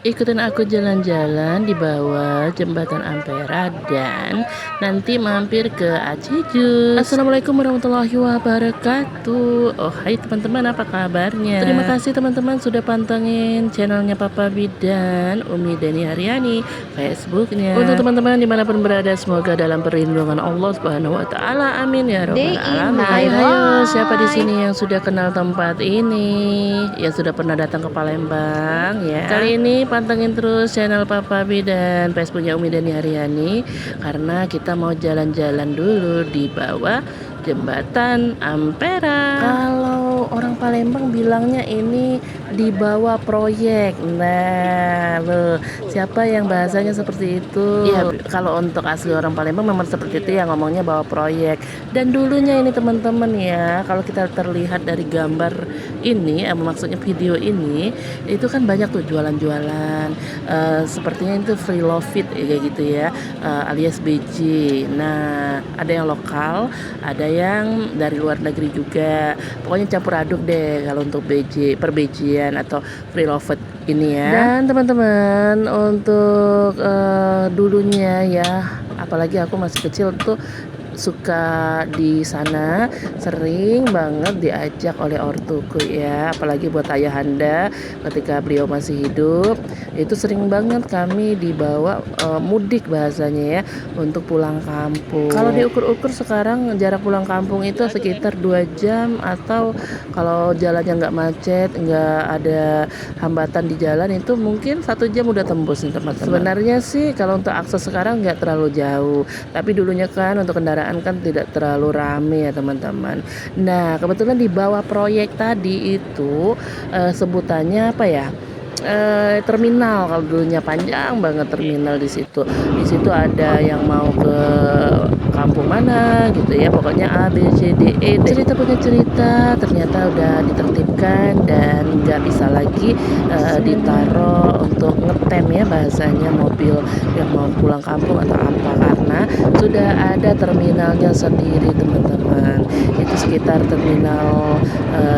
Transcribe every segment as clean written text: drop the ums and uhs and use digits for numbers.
Ikutin aku jalan-jalan di bawah jembatan Ampera dan nanti mampir ke Aceh Jus. Assalamualaikum warahmatullahi wabarakatuh. Oh hai teman-teman, apa kabarnya? Terima kasih teman-teman sudah pantengin channelnya Papa Bidan Umi Deni Haryani, Facebooknya. Untuk teman-teman dimanapun berada, semoga dalam perlindungan Allah Subhanahu Wa Taala. Amin ya robbal Day in alamin. my Hayo, siapa di life. sini yang sudah kenal tempat ini? Yang sudah pernah datang ke Palembang ya? Kali ini pantengin terus channel Papa B dan Facebooknya Umi Dani Haryani, karena kita mau jalan-jalan dulu di bawah jembatan Ampera. Kalau orang Palembang bilangnya ini di bawah proyek. Nah, loh, siapa yang bahasanya seperti itu? Ya, kalau untuk asli orang Palembang memang seperti itu ya, ngomongnya bawah proyek. Dan dulunya ini teman-teman ya, kalau kita terlihat dari gambar ini, maksudnya video ini, itu kan banyak tuh jualan-jualan. Sepertinya itu free love fit kayak gitu ya, alias BJ. Nah, ada yang lokal, ada yang dari luar negeri juga. Pokoknya campur aduk deh kalau untuk BJ, perbejian atau free love fit ini ya. Dan teman-teman untuk dulunya ya, apalagi aku masih kecil tuh suka di sana, sering banget diajak oleh ortuku ya, apalagi buat ayahanda ketika beliau masih hidup, itu sering banget kami dibawa mudik bahasanya ya, untuk pulang kampung. Kalau diukur-ukur sekarang jarak pulang kampung itu sekitar 2 jam, atau kalau jalannya nggak macet, nggak ada hambatan di jalan, itu mungkin 1 jam udah tembus nih teman-teman. Sebenarnya sih kalau untuk akses sekarang nggak terlalu jauh, tapi dulunya kan untuk kendaraan kan tidak terlalu rame ya teman-teman. Nah, kebetulan di bawah proyek tadi itu sebutannya apa ya? Terminal, kalau dulunya panjang banget terminal di situ. Di situ ada yang mau ke kampung mana gitu ya, pokoknya A B C D E. Cerita punya cerita, ternyata udah ditertibkan dan nggak bisa lagi ditaruh untuk ngetem ya bahasanya, mobil yang mau pulang kampung atau apa, karena sudah ada terminalnya sendiri teman-teman. Itu sekitar terminal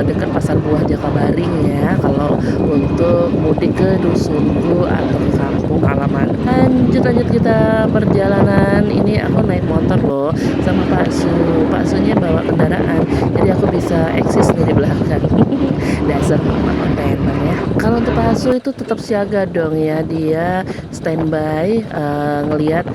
dekat Pasar Buah Jakabaring ya, kalau untuk mudik ke dusunku atau ke kampung halaman. Lanjut kita perjalanan. Ini aku naik motor loh sama Pak Su. Pak Sunya bawa kendaraan, jadi aku bisa eksis nih di belakang. Dasar mama kontainer ya. Kalau untuk Pak Su itu tetap siaga dong ya, dia standby ngelihat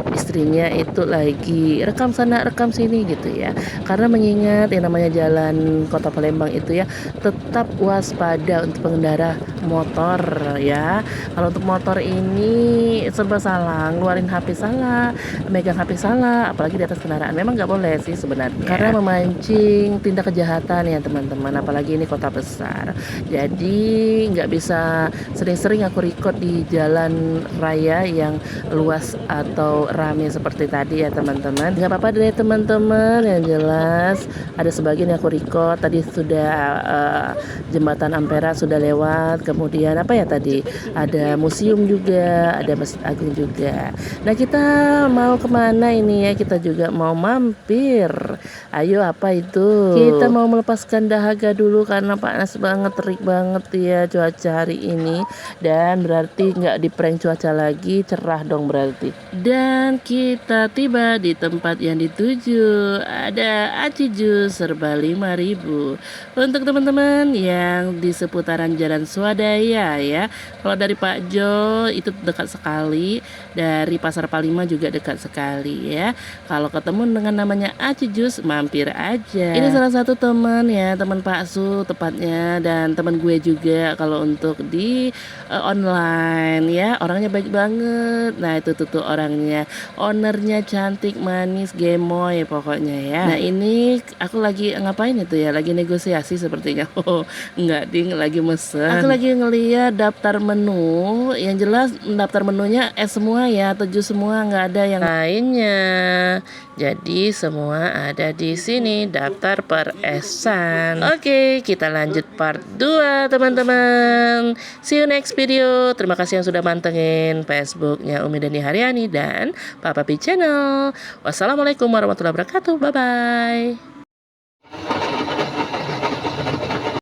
istrinya itu lagi rekam sana rekam sini gitu ya, karena mengingat yang namanya jalan kota Palembang itu ya, tetap waspada untuk pengendara motor ya. Kalau untuk motor ini serba salah, ngeluarin HP salah, megang HP salah, apalagi di atas kendaraan, memang nggak boleh sih sebenarnya, karena memancing tindak kejahatan ya teman-teman, apalagi ini kota besar. Jadi nggak bisa sering-sering aku record di jalan raya yang luas atau rame seperti tadi ya teman-teman. Nggak apa-apa deh teman-teman, yang jelas ada sebagian yang aku record tadi. Sudah jembatan Ampera sudah lewat, kemudian apa ya tadi, ada museum juga, ada Masjid Agung juga. Nah, kita mau kemana ini ya, kita juga mau mampir. Ayo, apa itu? Kita mau melepaskan dahaga dulu karena panas banget, terik banget ya cuaca hari ini, dan berarti nggak di prank cuaca lagi, cerah dong berarti. Dan kita tiba di tempat yang dituju, ada Aci Jus serba 5.000 untuk teman-teman yang di seputaran Jalan Swadaya ya. Kalau dari Pak Jo itu dekat sekali, dari Pasar Palima juga dekat sekali ya. Kalau ketemu dengan namanya Aci Jus, mampir aja. Ini salah satu teman ya, teman Pak Su tepatnya, dan teman gue juga kalau untuk di online ya. Orangnya baik banget. Nah, itu tuh orangnya, ownernya cantik, manis, gemoy pokoknya ya. Nah, ini aku lagi ngapain itu ya, lagi negosiasi sepertinya. Oh enggak ding, lagi mesen. Aku lagi ngeliat daftar menu, yang jelas daftar menunya semua ya, 7 semua, nggak ada yang lainnya. Jadi semua ada di sini, daftar per esan. Oke, kita lanjut part 2 teman-teman. See you next video. Terima kasih yang sudah mantengin Facebooknya Umi Dani Haryani dan Papa P Channel. Wassalamualaikum warahmatullahi wabarakatuh. Bye bye.